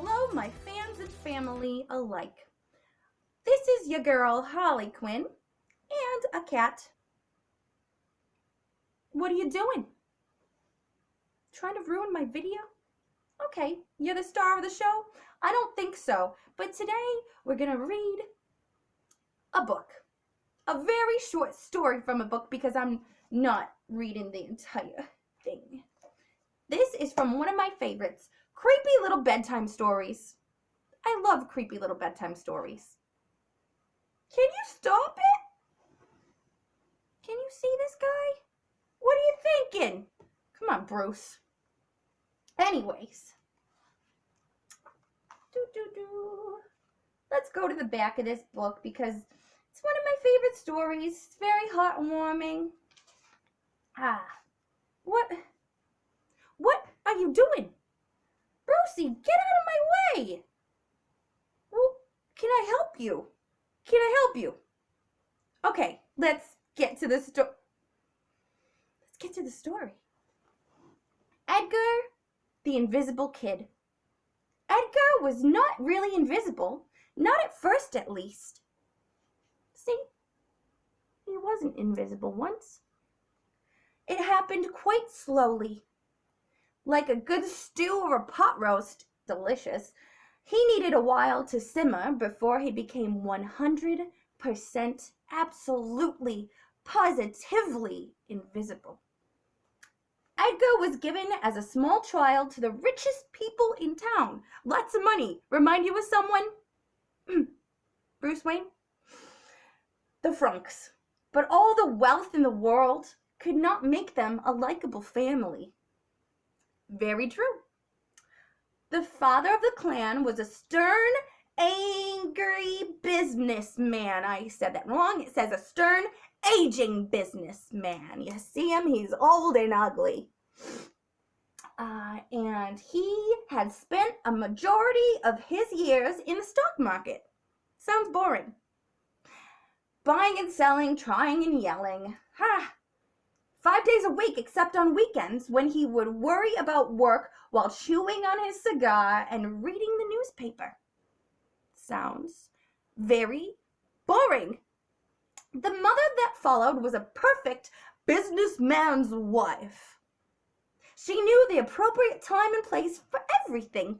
Hello, my fans and family alike. This is your girl, Harley Quinn, and a cat. What are you doing? Trying to ruin my video? Okay, you're the star of the show? I don't think so, but today we're gonna read a book. A very short story from a book because I'm not reading the entire thing. This is from one of my favorites, creepy little bedtime stories. I love creepy little bedtime stories. Can you stop it? Can you see this guy? What are you thinking? Come on, Bruce. Anyways. Let's go to the back of this book because it's one of my favorite stories. It's very heartwarming. What are you doing? Brucey, get out of my way. Well, can I help you? Can I help you? Okay, let's get to the story. Let's get to the story. Edgar, the Invisible Kid. Edgar was not really invisible, not at first at least. See, he wasn't invisible once. It happened quite slowly. Like a good stew or a pot roast, delicious, he needed a while to simmer before he became 100% absolutely, positively invisible. Edgar was given as a small child to the richest people in town. Lots of money. Remind you of someone? Bruce Wayne? The Franks. But all the wealth in the world could not make them a likable family. Very true. The father of the clan was a stern, angry businessman. I said that wrong. It says a stern, aging businessman. You see him? He's old and ugly. And he had spent a majority of his years in the stock market. Sounds boring. Buying and selling, trying and yelling. 5 days a week except on weekends when he would worry about work while chewing on his cigar and reading the newspaper. Sounds very boring. The mother that followed was a perfect businessman's wife. She knew the appropriate time and place for everything.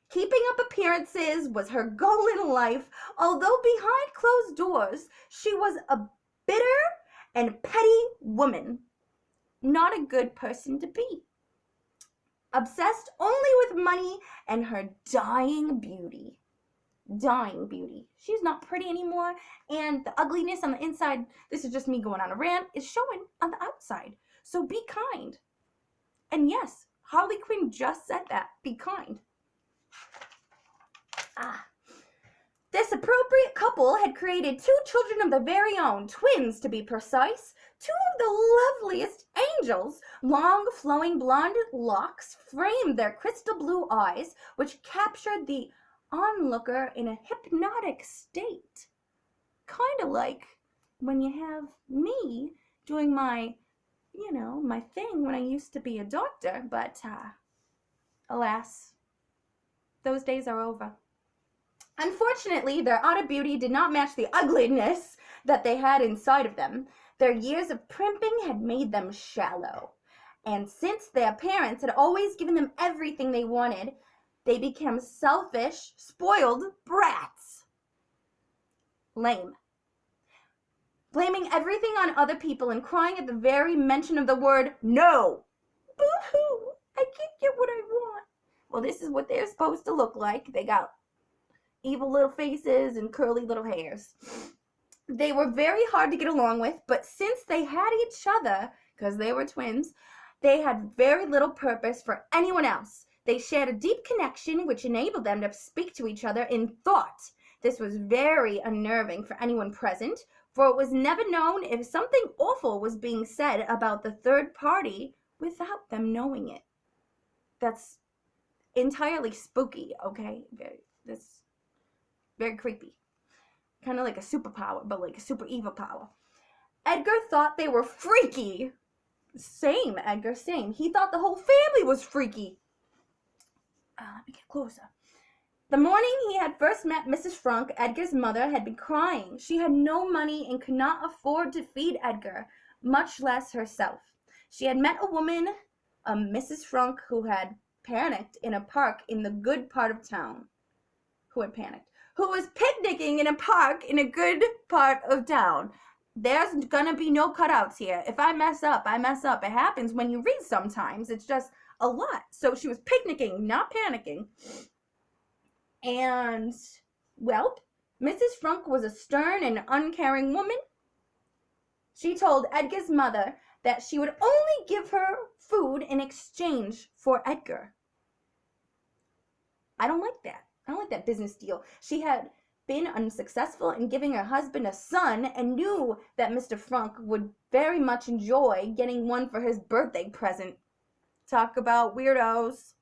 Keeping up appearances was her goal in life, although behind closed doors, she was a bitter and petty woman. Not a good person to be. Obsessed only with money and her dying beauty. Dying beauty. She's not pretty anymore, and the ugliness on the inside, this is just me going on a rant, is showing on the outside. So be kind. And yes, Harley Quinn just said that. Be kind. This appropriate couple had created 2 children of their very own, twins to be precise, 2 of the loveliest angels. Long flowing blonde locks framed their crystal blue eyes, which captured the onlooker in a hypnotic state. Kind of like when you have me doing my thing when I used to be a doctor, but alas, those days are over. Unfortunately, their outer beauty did not match the ugliness that they had inside of them. Their years of primping had made them shallow. And since their parents had always given them everything they wanted, they became selfish, spoiled brats. Lame. Blaming everything on other people and crying at the very mention of the word no. Boo-hoo, I can't get what I want. Well, this is what they're supposed to look like. They got evil little faces and curly little hairs. They were very hard to get along with, but since they had each other, because they were twins, they had very little purpose for anyone else. They shared a deep connection which enabled them to speak to each other in thought. This was very unnerving for anyone present, for it was never known if something awful was being said about the third party without them knowing it. That's entirely spooky, okay? That's very creepy. Kind of like a superpower, but like a super evil power. Edgar thought they were freaky. Same, Edgar, same. He thought the whole family was freaky. Let me get closer. The morning he had first met Mrs. Frunk, Edgar's mother had been crying. She had no money and could not afford to feed Edgar, much less herself. She had met a woman, a Mrs. Frunk, who had panicked in a park in the good part of town. Who was picnicking in a park in a good part of town. There's gonna be no cutouts here. If I mess up, I mess up. It happens when you read sometimes. It's just a lot. So she was picnicking, not panicking. And, well, Mrs. Frunk was a stern and uncaring woman. She told Edgar's mother that she would only give her food in exchange for Edgar. I don't like that. I don't like that business deal. She had been unsuccessful in giving her husband a son and knew that Mr. Frunk would very much enjoy getting one for his birthday present. Talk about weirdos.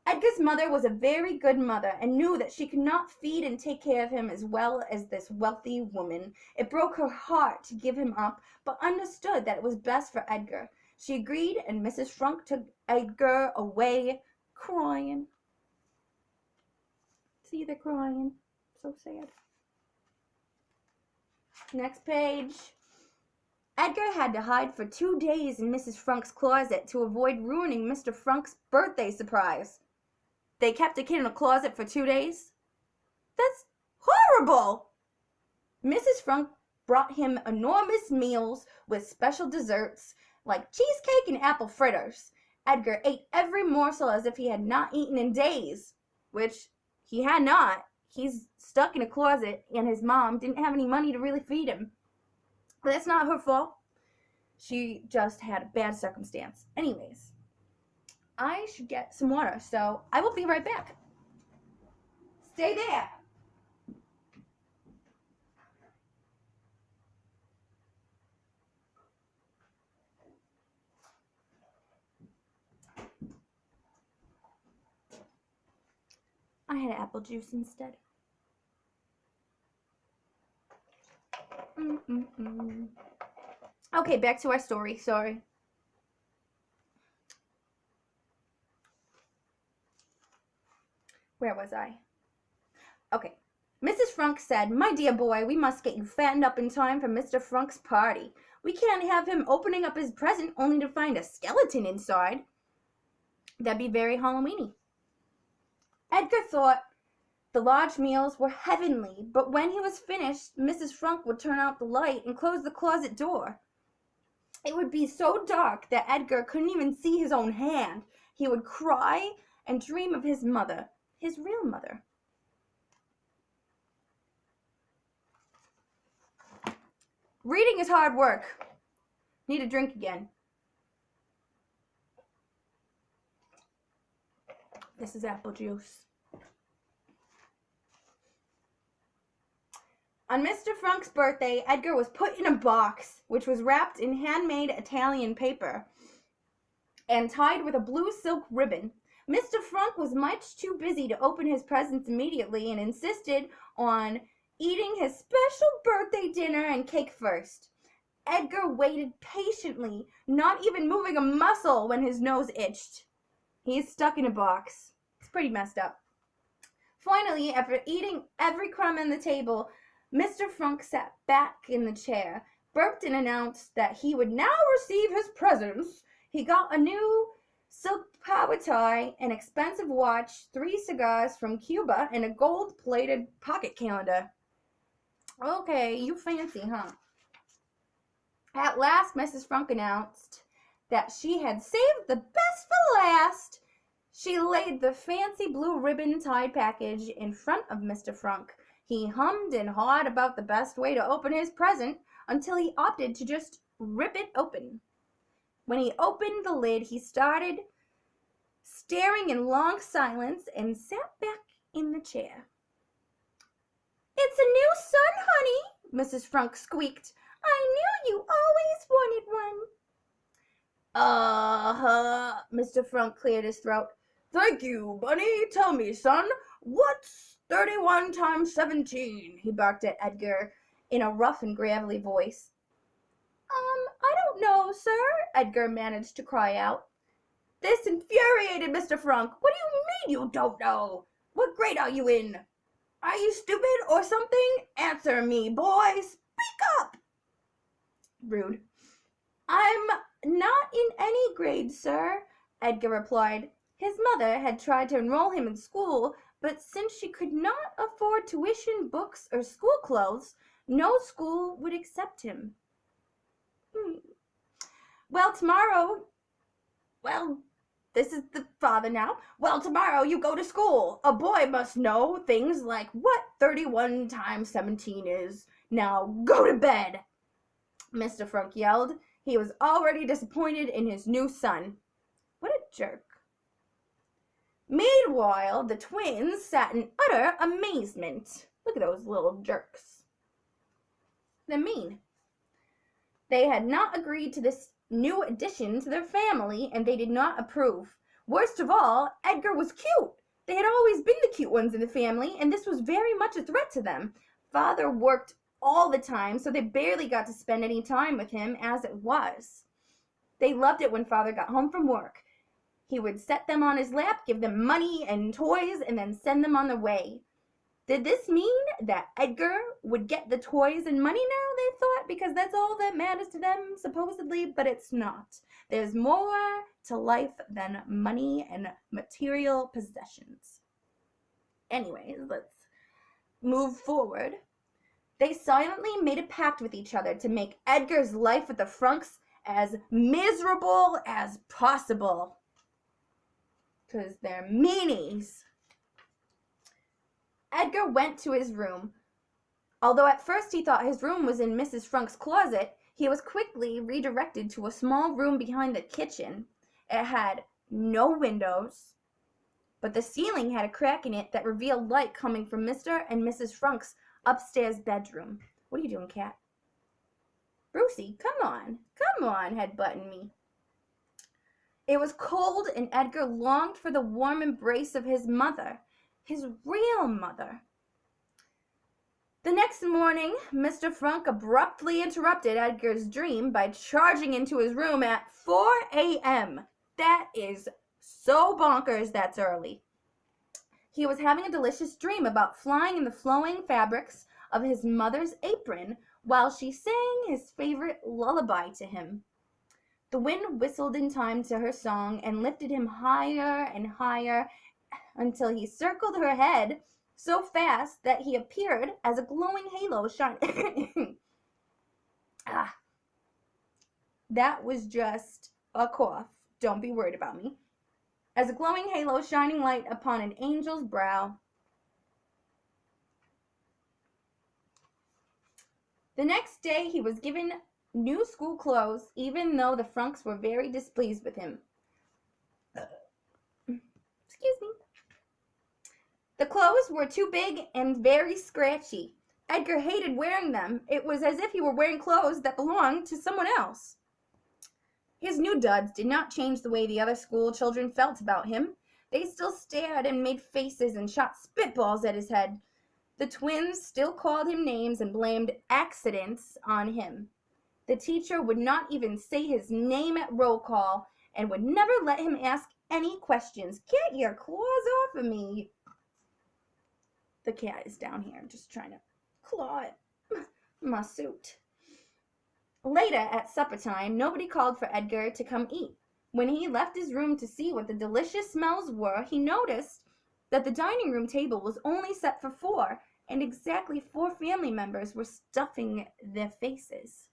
Edgar's mother was a very good mother and knew that she could not feed and take care of him as well as this wealthy woman. It broke her heart to give him up, but understood that it was best for Edgar. She agreed, and Mrs. Frunk took Edgar away, crying. See, they're crying. So sad. Next page. Edgar had to hide for 2 days in Mrs. Frunk's closet to avoid ruining Mr. Frunk's birthday surprise. They kept a kid in a closet for 2 days? That's horrible! Mrs. Frunk brought him enormous meals with special desserts like cheesecake and apple fritters. Edgar ate every morsel as if he had not eaten in days, which he had not. He's stuck in a closet, and his mom didn't have any money to really feed him. But that's not her fault. She just had a bad circumstance. Anyways, I should get some water, so I will be right back. Stay there. I had apple juice instead. Okay, back to our story. Sorry. Where was I? Okay. Mrs. Frunk said, "My dear boy, we must get you fattened up in time for Mr. Frunk's party. We can't have him opening up his present only to find a skeleton inside. That'd be very Halloweeny." Edgar thought the large meals were heavenly, but when he was finished, Mrs. Frunk would turn out the light and close the closet door. It would be so dark that Edgar couldn't even see his own hand. He would cry and dream of his mother, his real mother. Reading is hard work. Need a drink again. This is apple juice. On Mr. Frunk's birthday, Edgar was put in a box, which was wrapped in handmade Italian paper and tied with a blue silk ribbon. Mr. Frunk was much too busy to open his presents immediately and insisted on eating his special birthday dinner and cake first. Edgar waited patiently, not even moving a muscle when his nose itched. He's stuck in a box. It's pretty messed up. Finally, after eating every crumb on the table, Mr. Frunk sat back in the chair, burped, and announced that he would now receive his presents. He got a new silk power tie, an expensive watch, 3 cigars from Cuba, and a gold-plated pocket calendar. Okay, you fancy, huh? At last, Mrs. Frunk announced that she had saved the best for last. She laid the fancy blue ribbon-tied package in front of Mr. Frunk. He hummed and hawed about the best way to open his present until he opted to just rip it open. When he opened the lid, he started staring in long silence and sat back in the chair. "It's a new son, honey," Mrs. Frunk squeaked. "I knew you always wanted one." Mr. Frunk cleared his throat. "Thank you, Bunny. Tell me, son, what's 31 times 17? He barked at Edgar in a rough and gravelly voice. I don't know, sir," Edgar managed to cry out. This infuriated Mr. Frunk. What do you mean you don't know? What grade are you in? Are you stupid or something? Answer me, boy. Speak up. Rude. I'm not in any grade, sir, Edgar replied. His mother had tried to enroll him in school, but since she could not afford tuition, books, or school clothes, no school would accept him. Well, tomorrow, this is the father now. Well, tomorrow you go to school. A boy must know things like what 31 times 17 is. Now go to bed, Mr. Frunk yelled. He was already disappointed in his new son. What a jerk. Meanwhile, the twins sat in utter amazement. Look at those little jerks. They're mean. They had not agreed to this new addition to their family, and they did not approve. Worst of all, Edgar was cute. They had always been the cute ones in the family, and this was very much a threat to them. Father worked all the time, so they barely got to spend any time with him as it was. They loved it when Father got home from work. He would set them on his lap, give them money and toys, and then send them on their way. Did this mean that Edgar would get the toys and money now, they thought, because that's all that matters to them, supposedly, but it's not. There's more to life than money and material possessions. Anyways, let's move forward. They silently made a pact with each other to make Edgar's life with the Frunks as miserable as possible. Because they're meanies. Edgar went to his room. Although at first he thought his room was in Mrs. Frunk's closet, he was quickly redirected to a small room behind the kitchen. It had no windows, but the ceiling had a crack in it that revealed light coming from Mr. and Mrs. Frunk's upstairs bedroom. What are you doing, cat? Brucey, come on, headbutting me. It was cold, and Edgar longed for the warm embrace of his mother, his real mother. The next morning, Mr. Frunk abruptly interrupted Edgar's dream by charging into his room at 4 a.m. That is so bonkers, that's early. He was having a delicious dream about flying in the flowing fabrics of his mother's apron while she sang his favorite lullaby to him. The wind whistled in time to her song and lifted him higher and higher until he circled her head so fast that he appeared as a glowing halo shining. That was just a cough. Don't be worried about me. As a glowing halo shining light upon an angel's brow. The next day he was given new school clothes, even though the Frunks were very displeased with him. Excuse me. The clothes were too big and very scratchy. Edgar hated wearing them. It was as if he were wearing clothes that belonged to someone else. His new duds did not change the way the other school children felt about him. They still stared and made faces and shot spitballs at his head. The twins still called him names and blamed accidents on him. The teacher would not even say his name at roll call and would never let him ask any questions. Get your claws off of me. The cat is down here just trying to claw at my suit. Later at supper time, nobody called for Edgar to come eat. When he left his room to see what the delicious smells were, he noticed that the dining room table was only set for 4, and exactly 4 family members were stuffing their faces.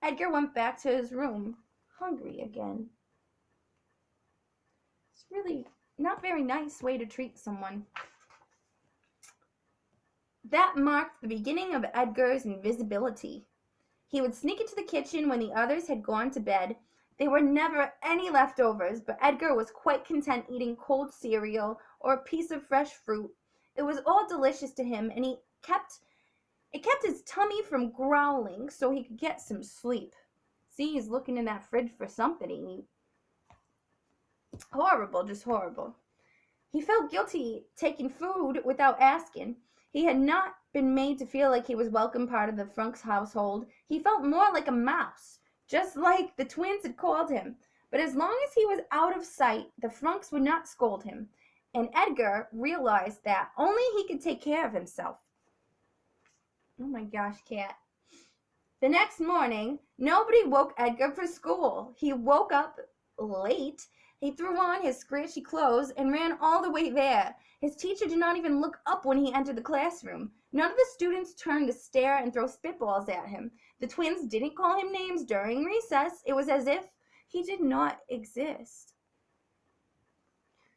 Edgar went back to his room, hungry again. It's really not very nice way to treat someone. That marked the beginning of Edgar's invisibility. He would sneak into the kitchen when the others had gone to bed. There were never any leftovers, but Edgar was quite content eating cold cereal or a piece of fresh fruit. It was all delicious to him, and it kept his tummy from growling so he could get some sleep. See, he's looking in that fridge for something to eat. Horrible, just horrible. He felt guilty taking food without asking. He had not been made to feel like he was welcome part of the Frunks household. He felt more like a mouse, just like the twins had called him. But as long as he was out of sight, the Frunks would not scold him, and Edgar realized that only he could take care of himself. Oh my gosh, Cat. The next morning, nobody woke Edgar for school. He woke up late. He threw on his scratchy clothes and ran all the way there. His teacher did not even look up when he entered the classroom. None of the students turned to stare and throw spitballs at him. The twins didn't call him names during recess. It was as if he did not exist.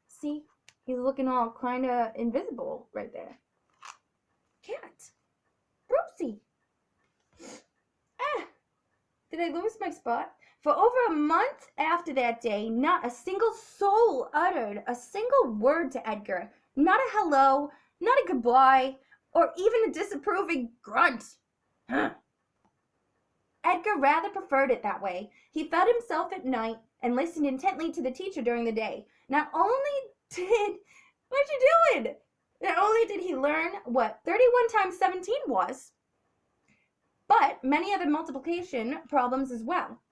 See, he's looking all kind of invisible right there. Cat. Brucey. Did I lose my spot? For over a month after that day, not a single soul uttered a single word to Edgar. Not a hello, not a goodbye, or even a disapproving grunt. Edgar rather preferred it that way. He fed himself at night and listened intently to the teacher during the day. Not only did he learn what 31 times 17 was, but many other multiplication problems as well.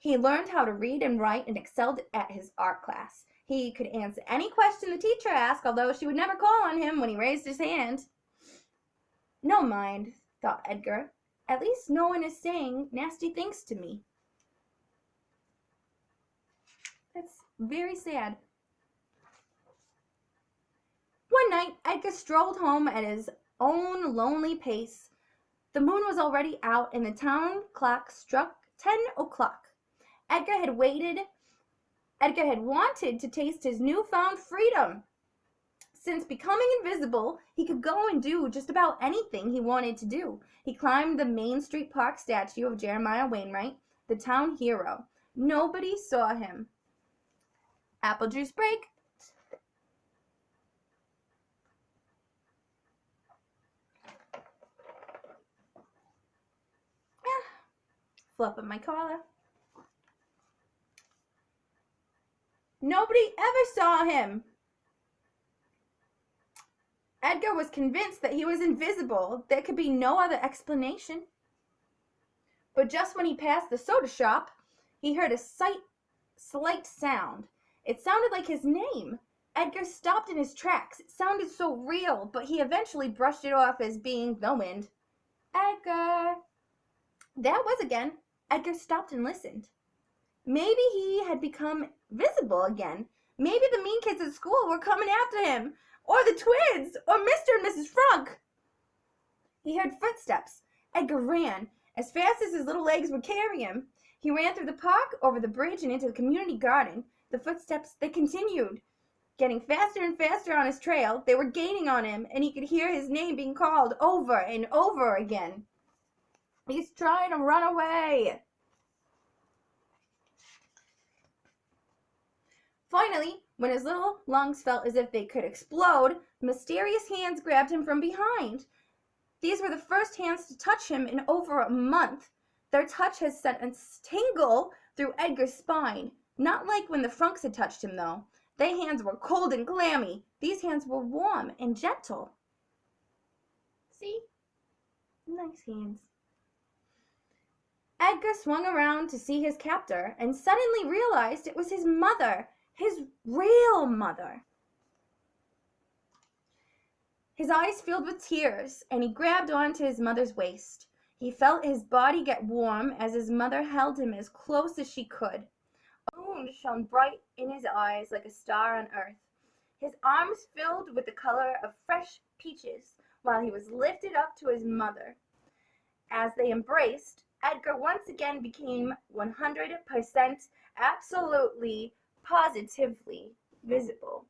He learned how to read and write and excelled at his art class. He could answer any question the teacher asked, although she would never call on him when he raised his hand. No mind, thought Edgar. At least no one is saying nasty things to me. That's very sad. One night, Edgar strolled home at his own lonely pace. The moon was already out and the town clock struck 10 o'clock. Edgar had wanted to taste his newfound freedom. Since becoming invisible, he could go and do just about anything he wanted to do. He climbed the Main Street Park statue of Jeremiah Wainwright, the town hero. Nobody saw him. Apple juice break. Fluffing my collar. Nobody ever saw him. Edgar was convinced that he was invisible. There could be no other explanation. But just when he passed the soda shop, he heard a slight sound. It sounded like his name. Edgar stopped in his tracks. It sounded so real, but he eventually brushed it off as being the wind. Edgar. There it was again. Edgar stopped and listened. Maybe he had become visible again. Maybe the mean kids at school were coming after him, or the twins, or Mr. and Mrs. Frunk. He heard footsteps. Edgar ran as fast as his little legs would carry him. He ran through the park, over the bridge, and into the community garden. The footsteps, they continued, getting faster and faster on his trail. They were gaining on him, and he could hear his name being called over and over again. He's trying to run away. Finally, when his little lungs felt as if they could explode, mysterious hands grabbed him from behind. These were the first hands to touch him in over a month. Their touch had sent a tingle through Edgar's spine. Not like when the Frunks had touched him, though. Their hands were cold and clammy. These hands were warm and gentle. See? Nice hands. Edgar swung around to see his captor and suddenly realized it was his mother, his real mother. His eyes filled with tears, and he grabbed onto his mother's waist. He felt his body get warm as his mother held him as close as she could. A moon shone bright in his eyes like a star on earth. His arms filled with the color of fresh peaches while he was lifted up to his mother. As they embraced, Edgar once again became 100% absolutely, positively visible.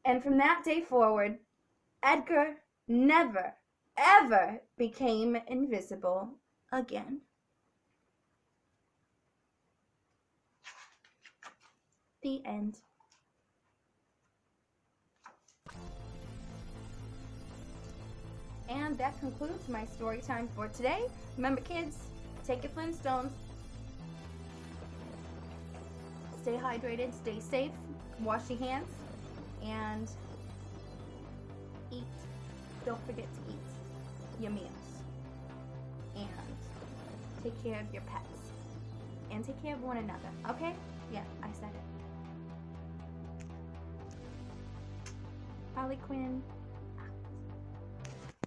And from that day forward, Edgar never, ever became invisible again. The end. And that concludes my story time for today. Remember, kids, take your Flintstones. Stay hydrated, stay safe, wash your hands, and eat. Don't forget to eat your meals. And take care of your pets. And take care of one another, okay? Yeah, I said it. Harley Quinn,